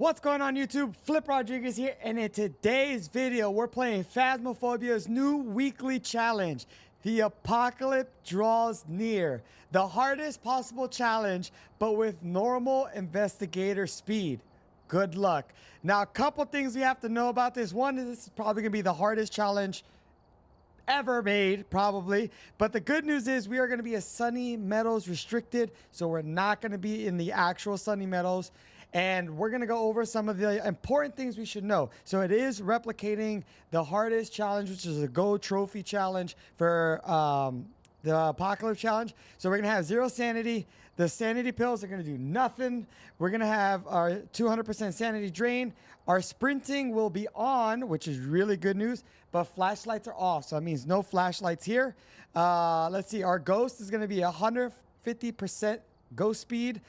What's going on YouTube? Flip Rodriguez here, and in today's video, we're playing Phasmophobia's new weekly challenge. The apocalypse draws near. The hardest possible challenge, but with normal investigator speed. Good luck. Now, a couple things we have to know about this. One is this is probably going to be the hardest challenge ever made, probably. But the good news is we are going to be a Sunny Meadows restricted, so we're not going to be in the actual Sunny Meadows. And we're going to go over some of the important things we should know. So it is replicating the hardest challenge, which is a Gold Trophy challenge for the Apocalypse Challenge. So we're going to have 0 sanity. The sanity pills are going to do nothing. We're going to have our 200% sanity drain. Our sprinting will be on, which is really good news, but flashlights are off. So that means no flashlights here. Let's see. Our ghost is going to be 150% ghost speed.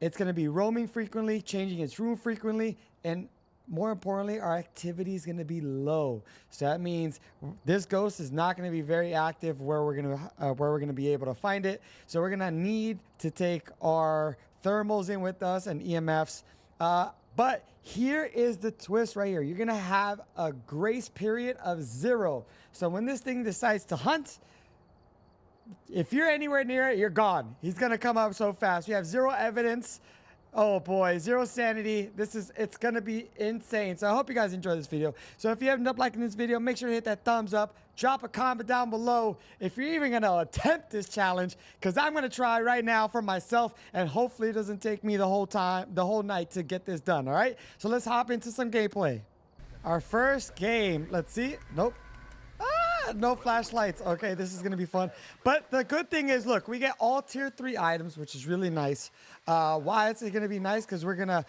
It's going to be roaming frequently, changing its room frequently, and more importantly, our activity is going to be low. So that means this ghost is not going to be very active where we're going to be able to find it. So we're going to need to take our thermals in with us and EMFs. But here is the twist right here. You're going to have a grace period of 0. So when this thing decides to hunt, if you're anywhere near it, you're gone. He's going to come up so fast. We have 0 evidence. Oh boy, 0 sanity. It's going to be insane. So I hope you guys enjoy this video. So if you ended up liking this video, make sure to hit that thumbs up. Drop a comment down below if you're even going to attempt this challenge, because I'm going to try right now for myself, and hopefully it doesn't take me the whole night to get this done. All right, so let's hop into some gameplay. Our first game, let's see. Nope. No flashlights. Okay, this is going to be fun. But the good thing is, look, we get all tier 3 items, which is really nice. Why is it going to be nice? Because we're going to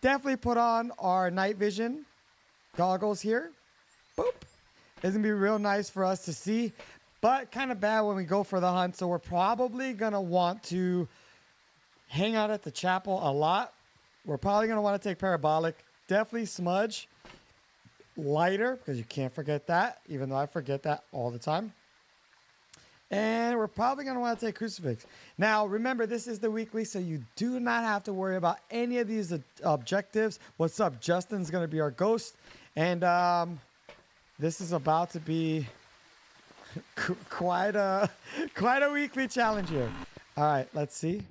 definitely put on our night vision goggles here. Boop. It's going to be real nice for us to see, but kind of bad when we go for the hunt. So we're probably going to want to hang out at the chapel a lot. We're probably going to want to take parabolic. Definitely smudge. Lighter, because you can't forget that, even though I forget that all the time. And we're probably going to want to take crucifix. Now, remember, this is the weekly, so you do not have to worry about any of these objectives. What's up? Justin's going to be our ghost. And this is about to be quite a weekly challenge here. All right, let's see.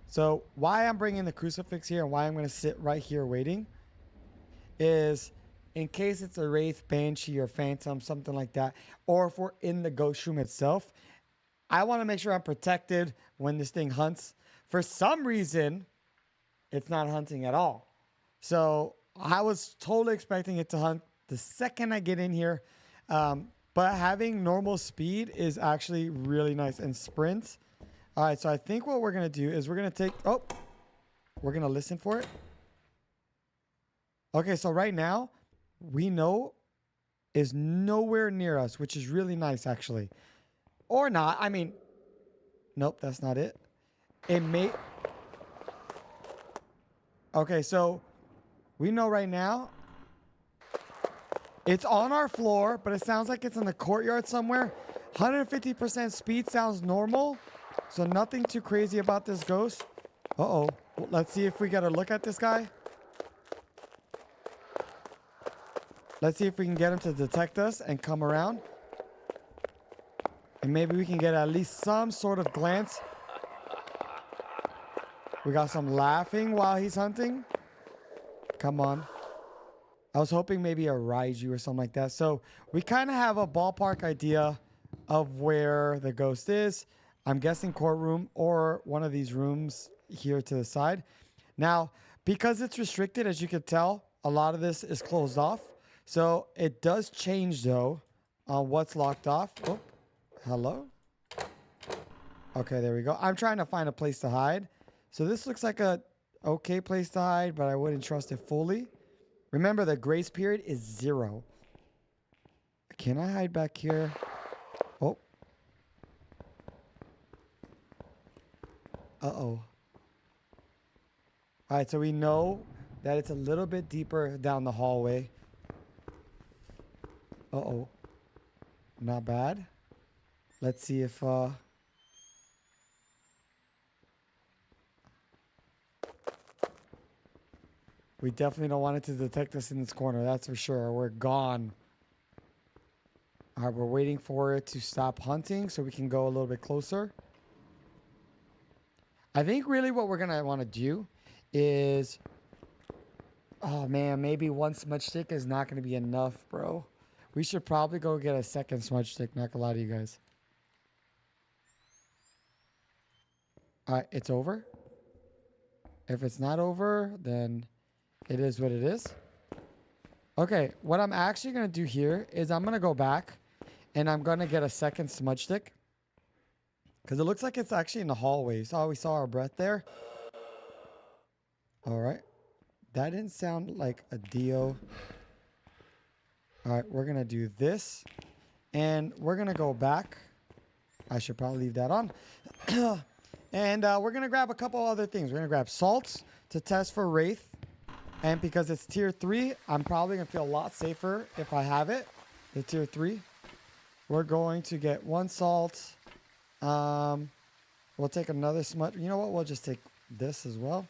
So why I'm bringing the crucifix here and why I'm going to sit right here waiting is in case it's a wraith, banshee, or phantom, something like that, or if we're in the ghost room itself, I want to make sure I'm protected when this thing hunts. For some reason, it's not hunting at all. So I was totally expecting it to hunt the second I get in here. But having normal speed is actually really nice, and sprints. All right, so I think what we're going to do is we're going to take, we're going to listen for it. Okay, so right now, we know is nowhere near us, which is really nice, actually. Or not. I mean, nope, that's not it. It may... Okay, so we know right now it's on our floor, but it sounds like it's in the courtyard somewhere. 150% speed sounds normal, so nothing too crazy about this ghost. Uh-oh. Let's see if we get a look at this guy. Let's see if we can get him to detect us and come around. And maybe we can get at least some sort of glance. We got some laughing while he's hunting. Come on. I was hoping maybe a Raiju or something like that. So we kind of have a ballpark idea of where the ghost is. I'm guessing courtroom or one of these rooms here to the side. Now, because it's restricted, as you can tell, a lot of this is closed off. So it does change, though, on what's locked off. Oh, hello? Okay, there we go. I'm trying to find a place to hide. So this looks like a okay place to hide, but I wouldn't trust it fully. Remember, the grace period is 0. Can I hide back here? Oh. Uh-oh. All right, so we know that it's a little bit deeper down the hallway. Uh-oh. Not bad. Let's see if We definitely don't want it to detect us in this corner. That's for sure. We're gone. All right, we're waiting for it to stop hunting so we can go a little bit closer. I think really what we're going to want to do is... Oh, man, maybe one smudge stick is not going to be enough, bro. We should probably go get a second smudge stick, not gonna lie to you guys. All right, it's over. If it's not over, then it is what it is. Okay, what I'm actually going to do here is I'm going to go back and I'm going to get a second smudge stick. Because it looks like it's actually in the hallway. So we saw our breath there. All right. That didn't sound like a deal. All right, we're going to do this. And we're going to go back. I should probably leave that on. And we're going to grab a couple other things. We're going to grab salts to test for Wraith. And because it's tier 3, I'm probably going to feel a lot safer if I have it. The tier 3. We're going to get one salt. We'll take another smudge. You know what? We'll just take this as well.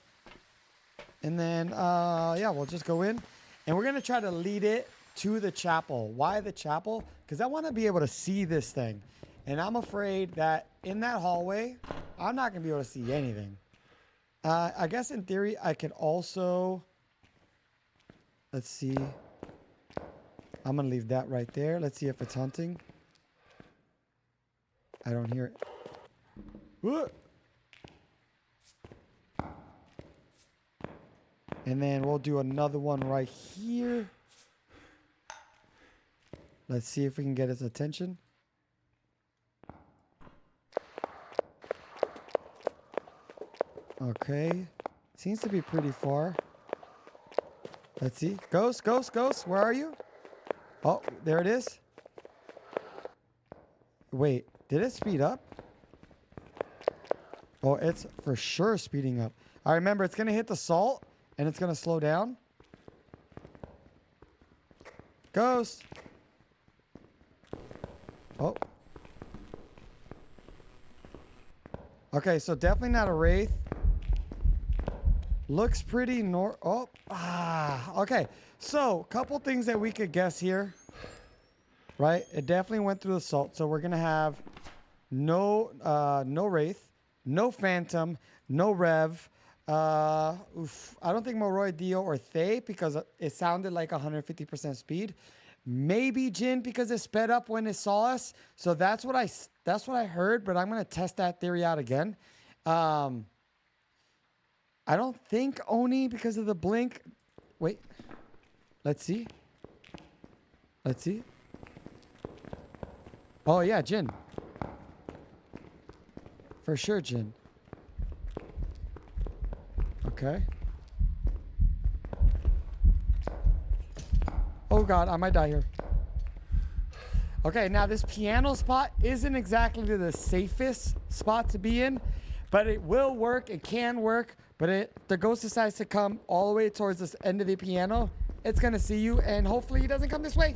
And then, yeah, we'll just go in. And we're going to try to lead it to the chapel. Why the chapel? Because I want to be able to see this thing. And I'm afraid that in that hallway, I'm not going to be able to see anything. I guess in theory, I could also... Let's see. I'm going to leave that right there. Let's see if it's hunting. I don't hear it. Whoa. And then we'll do another one right here. Let's see if we can get its attention. Okay. Seems to be pretty far. Let's see. Ghost, ghost, ghost. Where are you? Oh, there it is. Wait, did it speed up? Oh, it's for sure speeding up. I remember it's going to hit the salt and it's going to slow down. Ghost. Oh. Okay, so definitely not a Wraith. Looks pretty okay. So, couple things that we could guess here. Right? It definitely went through the salt. So we're gonna have no Wraith, no Phantom, no Rev. I don't think Moroi, Dio, or Thay because it sounded like 150% speed. Maybe Jin because it sped up when it saw us. So that's what I heard, but I'm gonna test that theory out again. I don't think Oni because of the blink. Wait. Let's see. Let's see. Oh, yeah, Jin. For sure, Jin. Okay. Oh, God, I might die here. Okay, now this piano spot isn't exactly the safest spot to be in, but it will work. It can work. But the ghost decides to come all the way towards this end of the piano. It's going to see you, and hopefully he doesn't come this way.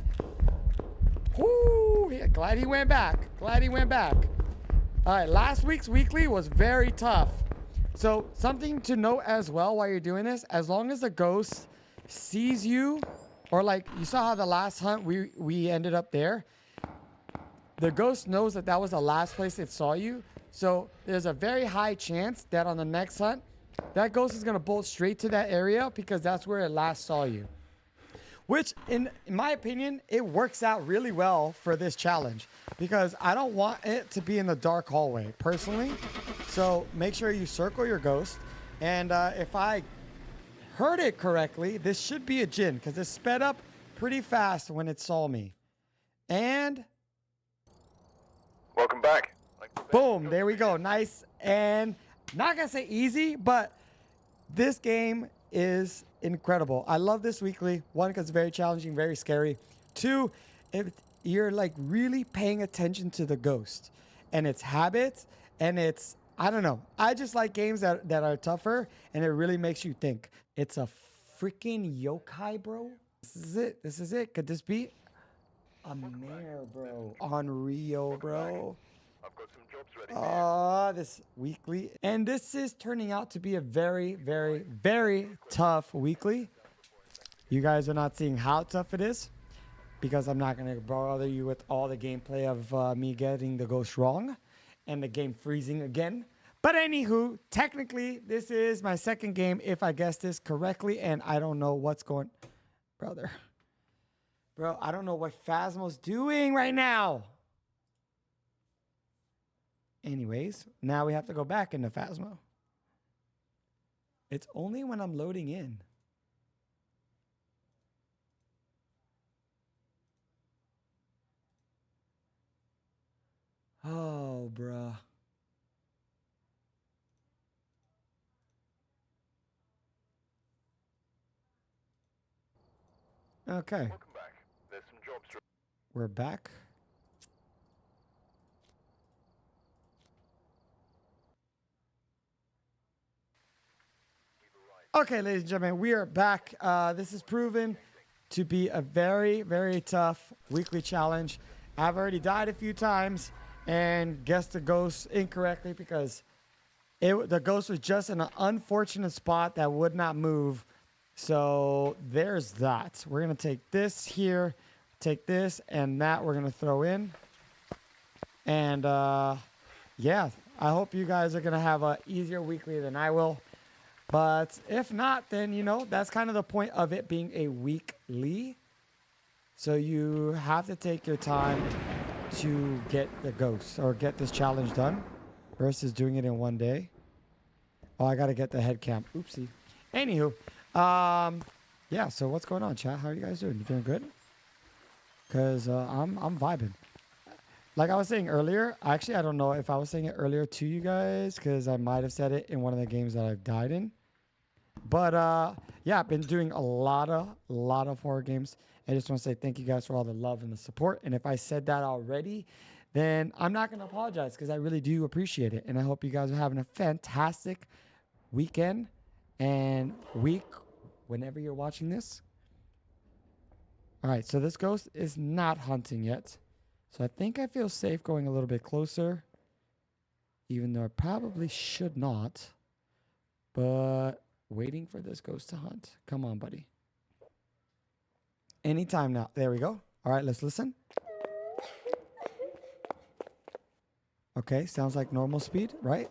Whoo! Yeah, glad he went back. Glad he went back. All right, last week's weekly was very tough. So something to note as well while you're doing this, as long as the ghost sees you, or like you saw how the last hunt we ended up there, the ghost knows that that was the last place it saw you. So there's a very high chance that on the next hunt, that ghost is going to bolt straight to that area because that's where it last saw you. Which, in my opinion, it works out really well for this challenge because I don't want it to be in the dark hallway, personally. So make sure you circle your ghost. And if I heard it correctly, this should be a Jin because it sped up pretty fast when it saw me. And... Welcome back. Boom, there we go. Nice and not going to say easy, but this game is incredible. I love this weekly. One, because it's very challenging, very scary. Two, if you're like really paying attention to the ghost and its habits and its, I don't know. I just like games that are tougher and it really makes you think. It's a freaking yokai, bro. This is it. This is it. Could this be a mare, bro? Unreal, bro. I've got some jobs ready. This weekly. And this is turning out to be a very, very, very tough weekly. You guys are not seeing how tough it is because I'm not going to bother you with all the gameplay of me getting the ghost wrong and the game freezing again. But anywho, technically, this is my second game if I guessed this correctly, and I don't know what's going... Brother. Bro, I don't know what Phasmo's doing right now. Anyways, now we have to go back into Phasmo. It's only when I'm loading in. Oh, bruh. Okay. Welcome back. There's some jobs. We're back. Okay, ladies and gentlemen, we are back. This is proven to be a very, very tough weekly challenge. I've already died a few times and guessed the ghost incorrectly because the ghost was just in an unfortunate spot that would not move. So there's that. We're going to take this here, take this, and that we're going to throw in. And yeah, I hope you guys are going to have an easier weekly than I will. But if not, then, you know, that's kind of the point of it being a weekly. So you have to take your time to get the ghost or get this challenge done versus doing it in one day. Oh, I got to get the head cam. Oopsie. Anywho, yeah, so what's going on, chat? How are you guys doing? You doing good? Because I'm vibing. Like I was saying earlier, actually, I don't know if I was saying it earlier to you guys because I might have said it in one of the games that I've died in. But yeah, I've been doing a lot of horror games. I just want to say thank you guys for all the love and the support. And if I said that already, then I'm not going to apologize because I really do appreciate it. And I hope you guys are having a fantastic weekend and week whenever you're watching this. All right, so this ghost is not hunting yet. So I think I feel safe going a little bit closer, even though I probably should not. But waiting for this ghost to hunt. Come on, buddy. Anytime now. There we go. All right, let's listen. Okay, sounds like normal speed, right?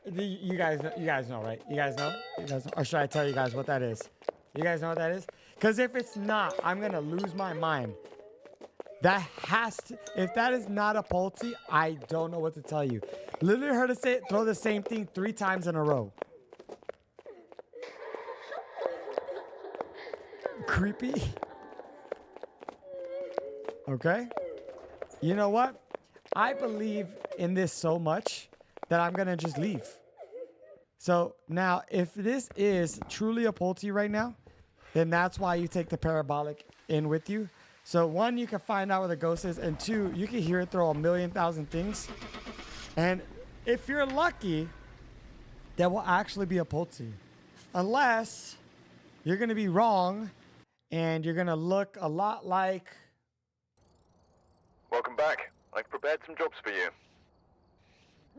You guys know, right? You guys know? Or should I tell you guys what that is? You guys know what that is? Because if it's not, I'm going to lose my mind. That has to, if that is not a Pulte, I don't know what to tell you. Literally heard it say, throw the same thing 3 times in a row. Creepy. Okay. You know what? I believe in this so much that I'm going to just leave. So now, if this is truly a Pulte right now, then that's why you take the parabolic in with you. So 1, you can find out where the ghost is, and 2, you can hear it throw a million thousand things. And if you're lucky, that will actually be a Pulte. Unless you're going to be wrong, and you're going to look a lot like... Welcome back. I've prepared some jobs for you.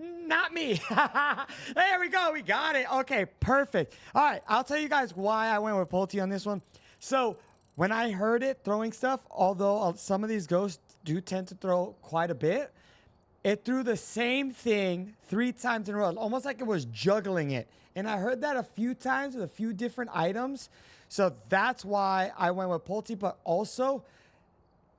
Not me. There we go. We got it. Okay, perfect. All right, I'll tell you guys why I went with Pulte on this one. So when I heard it throwing stuff, although some of these ghosts do tend to throw quite a bit, it threw the same thing 3 times in a row, almost like it was juggling it. And I heard that a few times with a few different items. So that's why I went with Pulte, but also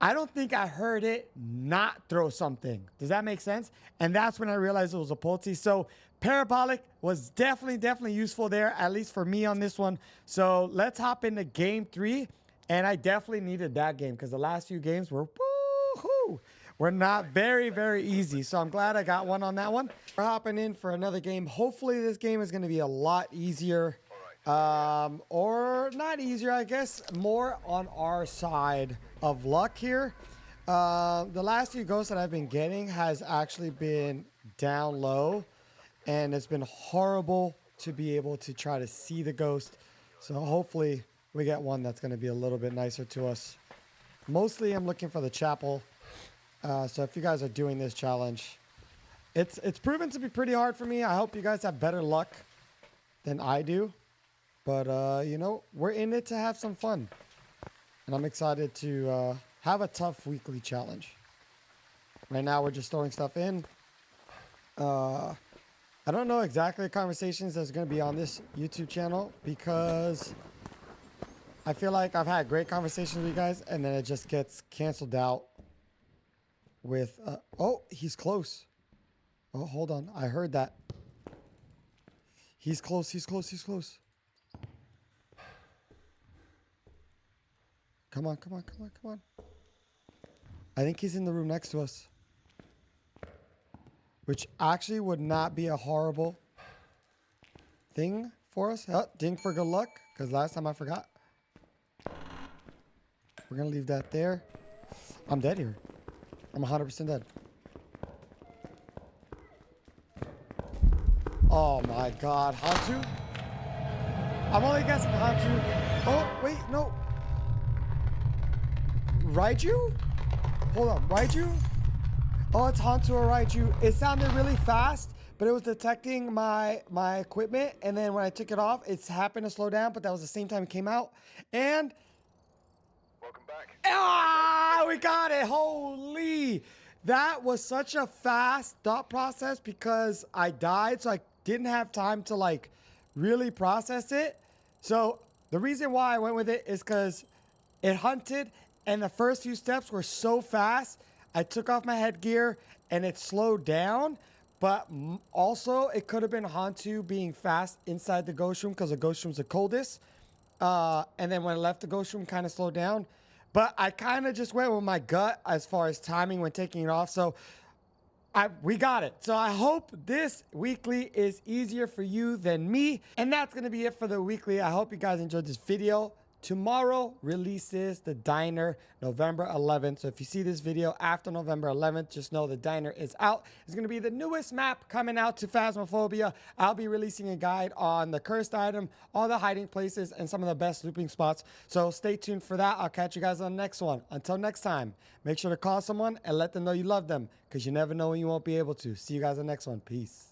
I don't think I heard it not throw something. Does that make sense? And that's when I realized it was a Pulte. So parabolic was definitely useful there, at least for me on this one. So let's hop into game 3. And I definitely needed that game because the last few games were woohoo. Were not very easy. So I'm glad I got one on that one. We're hopping in for another game. Hopefully this game is going to be a lot easier. Or not easier, I guess, more on our side of luck here. The last few ghosts that I've been getting has actually been down low, and it's been horrible to be able to try to see the ghost. So hopefully we get one that's going to be a little bit nicer to us. Mostly I'm looking for the chapel. So if you guys are doing this challenge, it's proven to be pretty hard for me. I hope you guys have better luck than I do. But, you know, we're in it to have some fun. And I'm excited to have a tough weekly challenge. Right now, we're just throwing stuff in. I don't know exactly the conversations that's going to be on this YouTube channel because I feel like I've had great conversations with you guys and then it just gets canceled out with... oh, he's close. Oh, hold on. I heard that. He's close. He's close. He's close. Come on, come on, come on, come on. I think he's in the room next to us. Which actually would not be a horrible thing for us. Oh, ding for good luck, because last time I forgot. We're going to leave that there. I'm dead here. I'm 100% dead. Oh my god. Hantu? I'm only guessing Hantu. Oh, wait, no. Raiju? Hold on, Raiju? Oh, it's Hantu or Raiju. It sounded really fast, but it was detecting my equipment, and then when I took it off, it's happened to slow down, but that was the same time it came out. And... Welcome back. ah, we got it. Holy. That was such a fast thought process because I died, so I didn't have time to, like, really process it. So the reason why I went with it is because it hunted, and the first few steps were so fast. I took off my headgear, and it slowed down. But also, it could have been Hantu being fast inside the ghost room because the ghost room's the coldest. And then when I left the ghost room, kind of slowed down. But I kind of just went with my gut as far as timing when taking it off. So we got it. So I hope this weekly is easier for you than me. And that's going to be it for the weekly. I hope you guys enjoyed this video. Tomorrow releases the diner November 11th. So if you see this video after November 11th, just know the diner is out. It's going to be the newest map coming out to Phasmophobia. I'll be releasing a guide on the cursed item, all the hiding places, and some of the best looping spots. So stay tuned for that. I'll catch you guys on the next one. Until next time, make sure to call someone and let them know you love them because you never know when you won't be able to. See you guys on the next one. Peace.